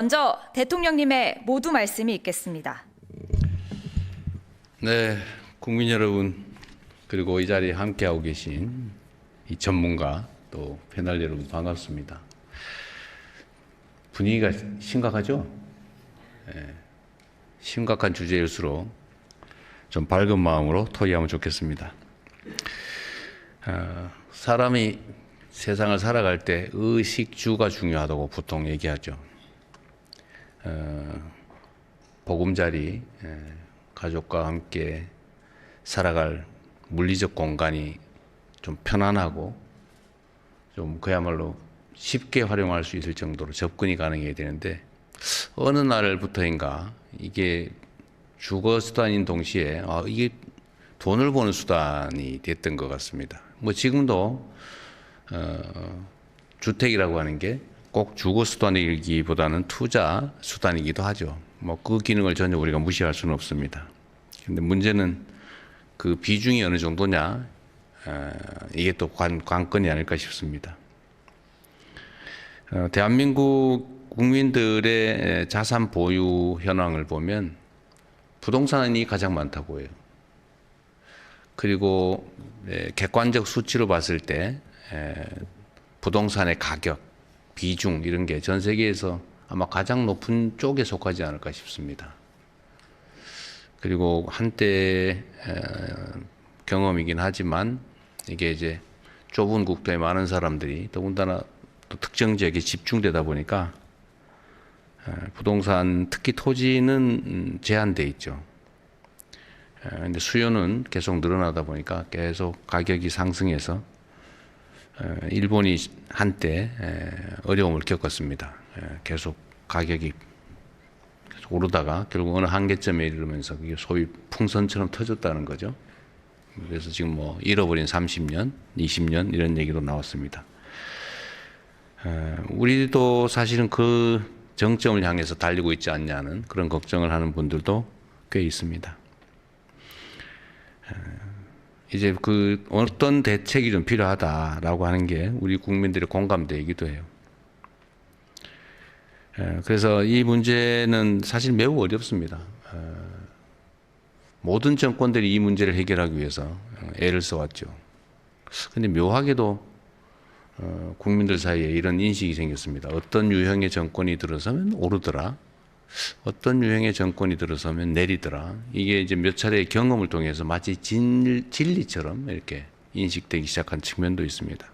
먼저 대통령님의 모두 말씀이 있겠습니다. 네, 국민 여러분, 그리고 이 자리에 함께하고 계신 이 전문가 또 패널 여러분 반갑습니다. 분위기가 심각하죠? 네, 심각한 주제일수록 좀 밝은 마음으로 토의하면 좋겠습니다. 사람이 세상을 살아갈 때 의식주가 중요하다고 보통 얘기하죠. 보금자리, 가족과 함께 살아갈 물리적 공간이 좀 편안하고 좀 그야말로 쉽게 활용할 수 있을 정도로 접근이 가능해야 되는데 어느 날부터인가 이게 주거 수단인 동시에 이게 돈을 버는 수단이 됐던 것 같습니다. 뭐 지금도 주택이라고 하는 게 꼭 주거 수단이기보다는 투자 수단이기도 하죠. 뭐 그 기능을 전혀 우리가 무시할 수는 없습니다. 근데 문제는 그 비중이 어느 정도냐, 이게 또 관건이 아닐까 싶습니다. 대한민국 국민들의 자산 보유 현황을 보면 부동산이 가장 많다고 해요. 그리고 객관적 수치로 봤을 때 부동산의 가격, 비중 이런 게 전 세계에서 아마 가장 높은 쪽에 속하지 않을까 싶습니다. 그리고 한때 경험이긴 하지만 이게 이제 좁은 국토에 많은 사람들이 더군다나 또 특정 지역에 집중되다 보니까 부동산 특히 토지는 제한돼 있죠. 근데 수요는 계속 늘어나다 보니까 계속 가격이 상승해서 일본이 한때 어려움을 겪었습니다. 계속 가격이 계속 오르다가 결국 어느 한계점에 이르면서 그게 소위 풍선처럼 터졌다는 거죠. 그래서 지금 뭐 잃어버린 30년, 20년 이런 얘기도 나왔습니다. 우리도 사실은 그 정점을 향해서 달리고 있지 않냐는 그런 걱정을 하는 분들도 꽤 있습니다. 이제 그 어떤 대책이 좀 필요하다라고 하는 게 우리 국민들의 공감대이기도 해요. 그래서 이 문제는 사실 매우 어렵습니다. 모든 정권들이 이 문제를 해결하기 위해서 애를 써왔죠. 근데 묘하게도 국민들 사이에 이런 인식이 생겼습니다. 어떤 유형의 정권이 들어서면 오르더라. 어떤 유형의 정권이 들어서면 내리더라. 이게 이제 몇 차례의 경험을 통해서 마치 진리처럼 이렇게 인식되기 시작한 측면도 있습니다.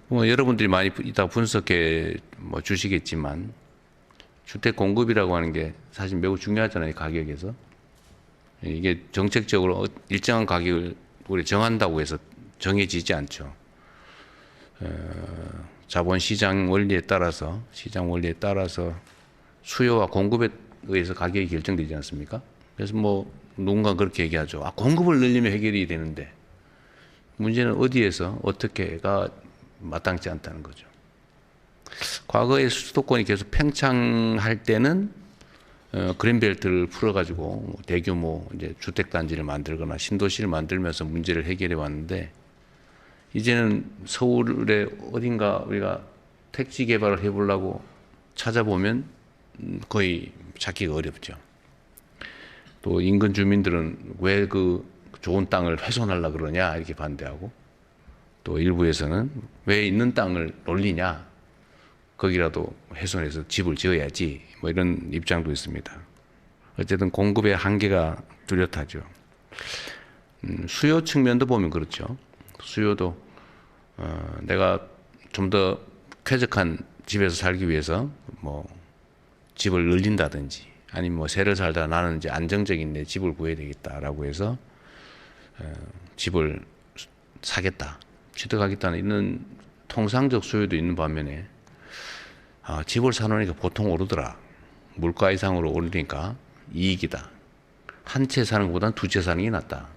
뭐 여러분들이 많이 이따 분석해 뭐 주시겠지만 주택 공급이라고 하는 게 사실 매우 중요하잖아요. 가격에서. 이게 정책적으로 일정한 가격을 우리 정한다고 해서 정해지지 않죠. 자본시장 원리에 따라서 수요와 공급에 의해서 가격이 결정되지 않습니까? 그래서 뭐 누군가 그렇게 얘기하죠. 공급을 늘리면 해결이 되는데 문제는 어디에서 어떻게가 마땅치 않다는 거죠. 과거에 수도권이 계속 팽창할 때는 그린벨트를 풀어가지고 대규모 이제 주택단지를 만들거나 신도시를 만들면서 문제를 해결해 왔는데 이제는 서울의 어딘가 우리가 택지 개발을 해보려고 찾아보면 거의 찾기가 어렵죠. 또 인근 주민들은 왜 그 좋은 땅을 훼손하려고 그러냐 이렇게 반대하고 또 일부에서는 왜 있는 땅을 놀리냐 거기라도 훼손해서 집을 지어야지 뭐 이런 입장도 있습니다. 어쨌든 공급의 한계가 뚜렷하죠. 수요 측면도 보면 그렇죠. 수요도 내가 좀 더 쾌적한 집에서 살기 위해서 뭐 집을 늘린다든지 아니면 뭐 새를 살다 나는 이제 안정적인 내 집을 구해야 되겠다라고 해서 집을 사겠다, 취득하겠다는 이런 통상적 수요도 있는 반면에 집을 사놓으니까 보통 오르더라. 물가 이상으로 오르니까 이익이다. 한 채 사는 것보다는 두 채 사는 게 낫다.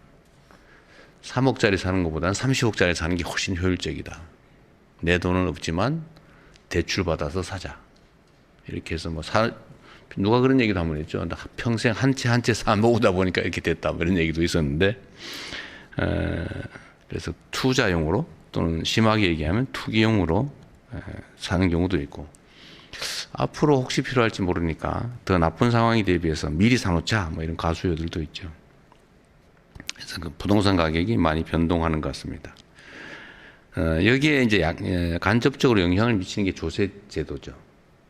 3억짜리 사는 것보다는 30억짜리 사는 게 훨씬 효율적이다. 내 돈은 없지만 대출 받아서 사자. 이렇게 해서 누가 그런 얘기도 한번 했죠. 나 평생 한 채 한 채 사 모으다 보니까 이렇게 됐다. 뭐 이런 얘기도 있었는데, 그래서 투자용으로 또는 심하게 얘기하면 투기용으로 사는 경우도 있고 앞으로 혹시 필요할지 모르니까 더 나쁜 상황이 대비해서 미리 사놓자 뭐 이런 가수요들도 있죠. 그래서 그 부동산 가격이 많이 변동하는 것 같습니다. 여기에 이제 간접적으로 영향을 미치는 게 조세 제도죠.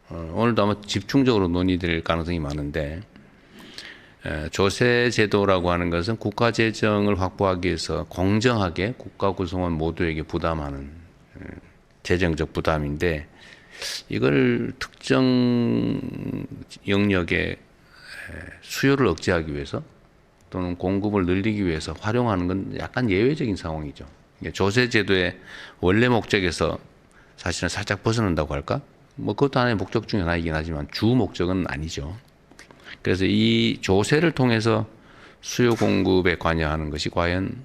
오늘도 아마 집중적으로 논의될 가능성이 많은데, 조세 제도라고 하는 것은 국가 재정을 확보하기 위해서 공정하게 국가 구성원 모두에게 부담하는 재정적 부담인데, 이걸 특정 영역의 수요를 억제하기 위해서 또는 공급을 늘리기 위해서 활용하는 건 약간 예외적인 상황이죠. 조세 제도의 원래 목적에서 사실은 살짝 벗어난다고 할까? 뭐 그것도 하나의 목적 중에 하나이긴 하지만 주 목적은 아니죠. 그래서 이 조세를 통해서 수요 공급에 관여하는 것이 과연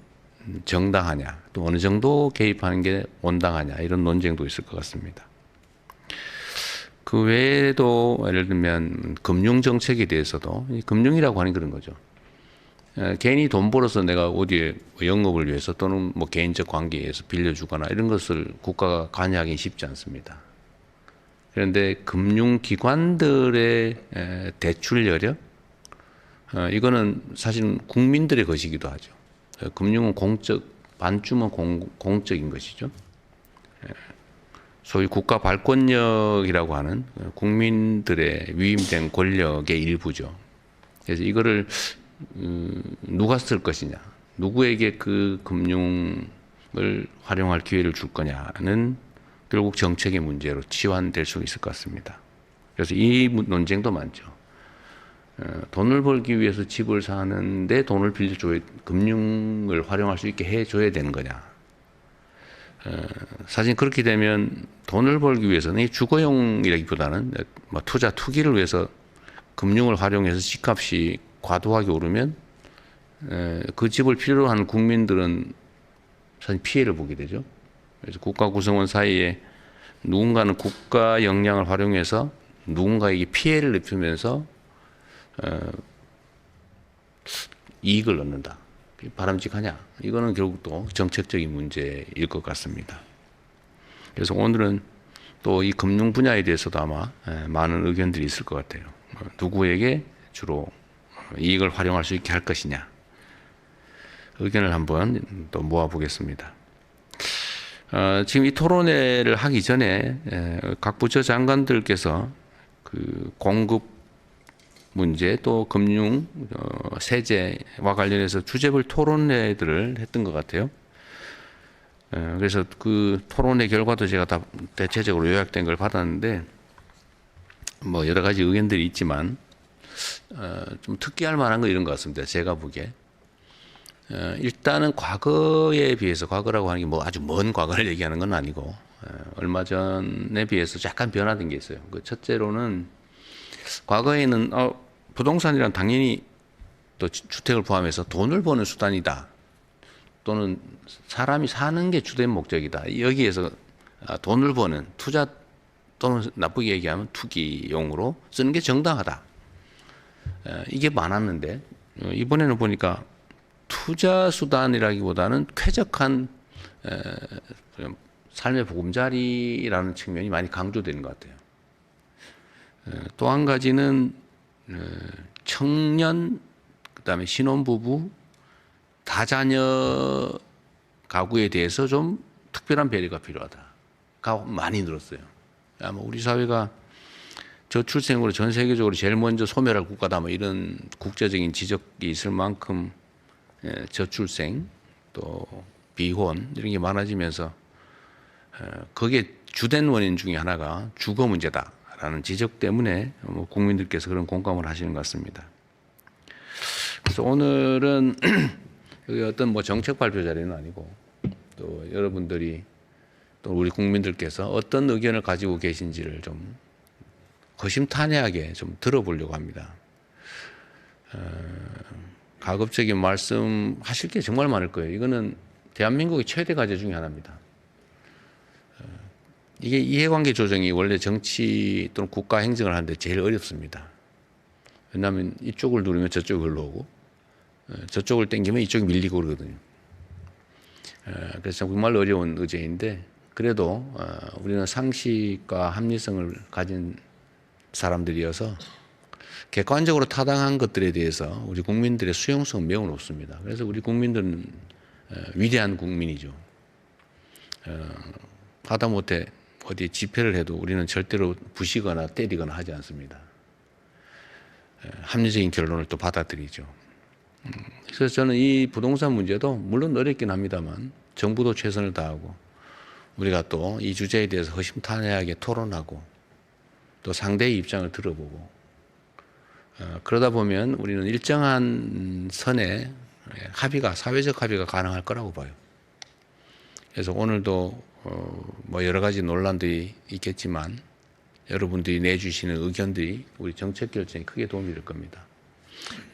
정당하냐, 또 어느 정도 개입하는 게 온당하냐, 이런 논쟁도 있을 것 같습니다. 그 외에도 예를 들면 금융 정책에 대해서도, 금융이라고 하는 그런 거죠. 괜히 돈 벌어서 내가 어디에 영업을 위해서 또는 뭐 개인적 관계에서 빌려주거나 이런 것을 국가가 관여하기 쉽지 않습니다. 그런데 금융기관들의 대출 여력, 이거는 사실은 국민들의 것이기도 하죠. 금융은 공적, 반쯤은 공적인 것이죠. 소위 국가 발권력이라고 하는 국민들의 위임된 권력의 일부죠. 그래서 이거를 누가 쓸 것이냐, 누구에게 그 금융을 활용할 기회를 줄 거냐는 결국 정책의 문제로 치환될 수 있을 것 같습니다. 그래서 이 논쟁도 많죠. 돈을 벌기 위해서 집을 사는데 돈을 빌려줘야, 금융을 활용할 수 있게 해줘야 되는 거냐. 사실 그렇게 되면 돈을 벌기 위해서는 주거용이라기보다는 뭐 투자, 투기를 위해서 금융을 활용해서 집값이 과도하게 오르면 그 집을 필요로 하는 국민들은 사실 피해를 보게 되죠. 그래서 국가 구성원 사이에 누군가는 국가 역량을 활용해서 누군가에게 피해를 입히면서 이익을 얻는다. 바람직하냐? 이거는 결국 또 정책적인 문제일 것 같습니다. 그래서 오늘은 또 이 금융 분야에 대해서도 아마 많은 의견들이 있을 것 같아요. 누구에게 주로 이익을 활용할 수 있게 할 것이냐. 의견을 한번 또 모아보겠습니다. 지금 이 토론회를 하기 전에 각 부처 장관들께서 그 공급 문제 또 금융 세제와 관련해서 주제별 토론회들을 했던 것 같아요. 그래서 그 토론회 결과도 제가 다 대체적으로 요약된 걸 받았는데 뭐 여러 가지 의견들이 있지만 좀 특기할 만한 거 이런 것 같습니다. 제가 보기에. 일단은 과거에 비해서, 과거라고 하는 게 뭐 아주 먼 과거를 얘기하는 건 아니고 얼마 전에 비해서 약간 변화된 게 있어요. 그 첫째로는 과거에는 부동산이란 당연히 또 주택을 포함해서 돈을 버는 수단이다. 또는 사람이 사는 게 주된 목적이다. 여기에서 돈을 버는 투자 또는 나쁘게 얘기하면 투기용으로 쓰는 게 정당하다. 이게 많았는데 이번에는 보니까 투자 수단이라기보다는 쾌적한 삶의 보금자리라는 측면이 많이 강조되는 것 같아요. 또 한 가지는 청년, 그다음에 신혼부부, 다자녀 가구에 대해서 좀 특별한 배려가 필요하다가 많이 늘었어요. 아마 우리 사회가 저출생으로 전 세계적으로 제일 먼저 소멸할 국가다, 뭐 이런 국제적인 지적이 있을 만큼 저출생 또 비혼 이런 게 많아지면서 그게 주된 원인 중에 하나가 주거 문제다라는 지적 때문에 뭐 국민들께서 그런 공감을 하시는 것 같습니다. 그래서 오늘은 여기 어떤 뭐 정책 발표 자리는 아니고 또 여러분들이 또 우리 국민들께서 어떤 의견을 가지고 계신지를 좀 허심탄회하게 좀 들어보려고 합니다. 가급적인 말씀 하실 게 정말 많을 거예요. 이거는 대한민국의 최대 과제 중에 하나입니다. 이게 이해관계 조정이 원래 정치 또는 국가 행정을 하는데 제일 어렵습니다. 왜냐하면 이쪽을 누르면 저쪽이 흘러오고 저쪽을 당기면 이쪽이 밀리고 그러거든요. 그래서 정말 어려운 의제인데 그래도 우리는 상식과 합리성을 가진 사람들이어서 객관적으로 타당한 것들에 대해서 우리 국민들의 수용성은 매우 높습니다. 그래서 우리 국민들은 위대한 국민이죠. 하다못해 어디 집회를 해도 우리는 절대로 부시거나 때리거나 하지 않습니다. 합리적인 결론을 또 받아들이죠. 그래서 저는 이 부동산 문제도 물론 어렵긴 합니다만 정부도 최선을 다하고 우리가 또 이 주제에 대해서 허심탄회하게 토론하고 또 상대의 입장을 들어보고 그러다 보면 우리는 일정한 선에 합의가 사회적 합의가 가능할 거라고 봐요. 그래서 오늘도 뭐 여러 가지 논란들이 있겠지만 여러분들이 내주시는 의견들이 우리 정책 결정에 크게 도움이 될 겁니다.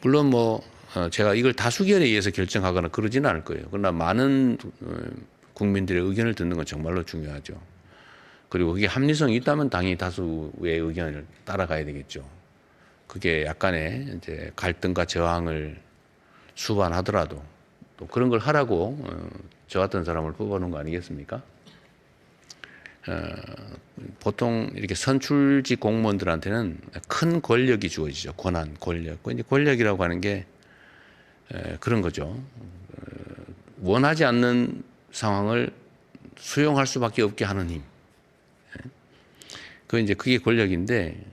물론 뭐 제가 이걸 다수결에 의해서 결정하거나 그러지는 않을 거예요. 그러나 많은 국민들의 의견을 듣는 건 정말로 중요하죠. 그리고 그게 합리성이 있다면 당연히 다수의 의견을 따라가야 되겠죠. 그게 약간의 이제 갈등과 저항을 수반하더라도 또 그런 걸 하라고 저 같은 사람을 뽑아놓은 거 아니겠습니까? 보통 이렇게 선출직 공무원들한테는 큰 권력이 주어지죠. 권한, 권력. 이제 권력이라고 하는 게 그런 거죠. 원하지 않는 상황을 수용할 수밖에 없게 하는 힘. 그 이제 그게 권력인데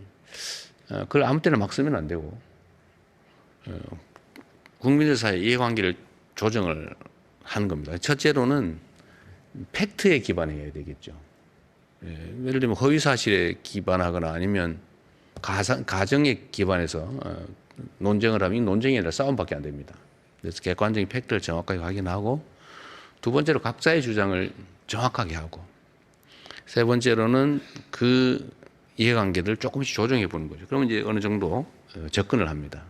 그걸 아무 때나 막 쓰면 안 되고 국민들 사이의 이해관계를 조정을 하는 겁니다. 첫째로는 팩트에 기반해야 되겠죠. 예를 들면 허위 사실에 기반하거나 아니면 가정에 기반해서 논쟁을 하면 논쟁이 아니라 싸움밖에 안 됩니다. 그래서 객관적인 팩트를 정확하게 확인하고 두 번째로 각자의 주장을 정확하게 하고 세 번째로는 그 이해관계들을 조금씩 조정해 보는 거죠. 그러면 이제 어느 정도 접근을 합니다.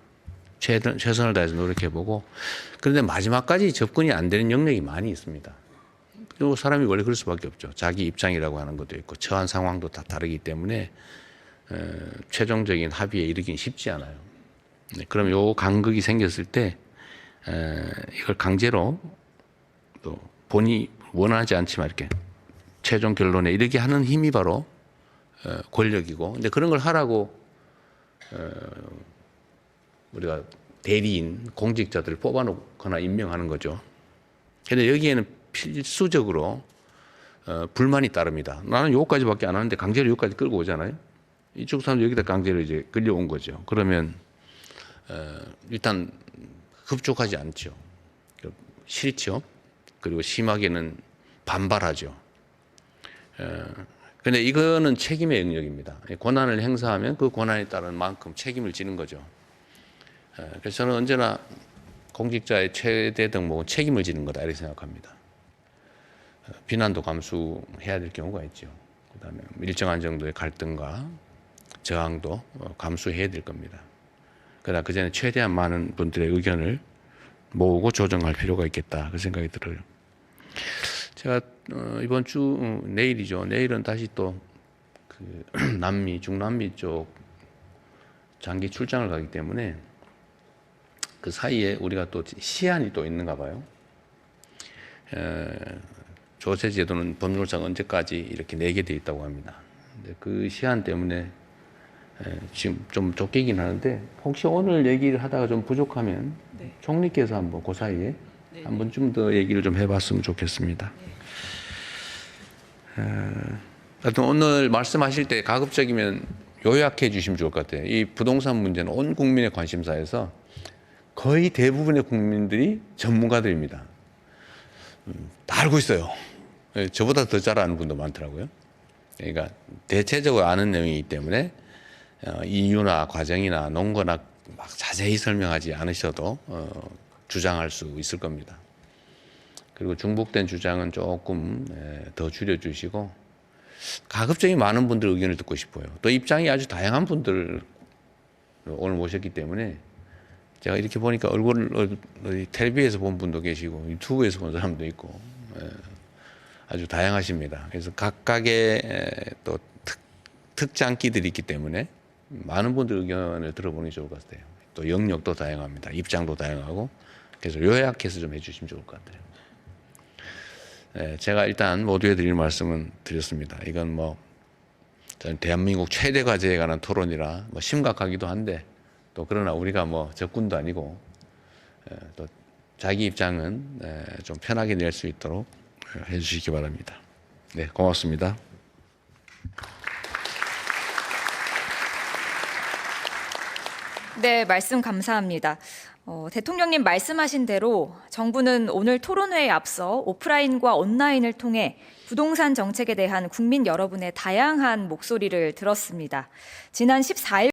최선을 다해서 노력해보고 그런데 마지막까지 접근이 안 되는 영역이 많이 있습니다. 그리고 사람이 원래 그럴 수밖에 없죠. 자기 입장이라고 하는 것도 있고 처한 상황도 다 다르기 때문에 최종적인 합의에 이르기는 쉽지 않아요. 그럼 요 간극이 생겼을 때 이걸 강제로 또 본인이 원하지 않지만 이렇게 최종 결론에 이르게 하는 힘이 바로 권력이고 근데 그런 걸 하라고 우리가 대리인 공직자들을 뽑아놓거나 임명하는 거죠. 그런데 여기에는 필수적으로 불만이 따릅니다. 나는 요거까지밖에 안 하는데 강제로 요거까지 끌고 오잖아요. 이쪽 사람도 여기다 강제로 이제 끌려온 거죠. 그러면 일단 흡족하지 않죠. 싫죠. 그리고 심하게는 반발하죠. 그런데 이거는 책임의 영역입니다. 권한을 행사하면 그 권한에 따른 만큼 책임을 지는 거죠. 그래서 저는 언제나 공직자의 최대 덕목은 책임을 지는 거다 이렇게 생각합니다. 비난도 감수해야 될 경우가 있죠. 그다음에 일정한 정도의 갈등과 저항도 감수해야 될 겁니다. 그러나 그 전에 최대한 많은 분들의 의견을 모으고 조정할 필요가 있겠다 그 생각이 들어요. 제가 이번 주 내일이죠. 내일은 다시 또 그 남미 중남미 쪽 장기 출장을 가기 때문에 그 사이에 우리가 또 시한이 또 있는가 봐요. 조세 제도는 법률상 언제까지 이렇게 내게 돼 있다고 합니다. 근데 그 시한 때문에 지금 좀 쫓기긴 하는데 혹시 오늘 얘기를 하다가 좀 부족하면 네. 총리께서 한번 그 사이에 네. 한번 좀 더 얘기를 좀 해봤으면 좋겠습니다. 하여튼 오늘 말씀하실 때 가급적이면 요약해 주시면 좋을 것 같아요. 이 부동산 문제는 온 국민의 관심사에서 거의 대부분의 국민들이 전문가들입니다. 다 알고 있어요. 저보다 더 잘 아는 분도 많더라고요. 그러니까 대체적으로 아는 내용이기 때문에 이유나 과정이나 논거나 막 자세히 설명하지 않으셔도 주장할 수 있을 겁니다. 그리고 중복된 주장은 조금 더 줄여주시고 가급적이 많은 분들 의견을 듣고 싶어요. 또 입장이 아주 다양한 분들 오늘 모셨기 때문에 제가 이렇게 보니까 얼굴을 텔레비에서 본 분도 계시고 유튜브에서 본 사람도 있고 아주 다양하십니다. 그래서 각각의 또 특장기들이 있기 때문에 많은 분들 의견을 들어보는 게 좋을 것 같아요. 또 영역도 다양합니다. 입장도 다양하고 그래서 요약해서 좀 해주시면 좋을 것 같아요. 제가 일단 모두에 드릴 말씀은 드렸습니다. 이건 뭐 저는 대한민국 최대 과제에 관한 토론이라 뭐 심각하기도 한데 또 그러나 우리가 뭐 적군도 아니고 또 자기 입장은 좀 편하게 낼 수 있도록 해주시기 바랍니다. 네, 고맙습니다. 네, 말씀 감사합니다. 대통령님 말씀하신 대로 정부는 오늘 토론회에 앞서 오프라인과 온라인을 통해 부동산 정책에 대한 국민 여러분의 다양한 목소리를 들었습니다. 지난 14일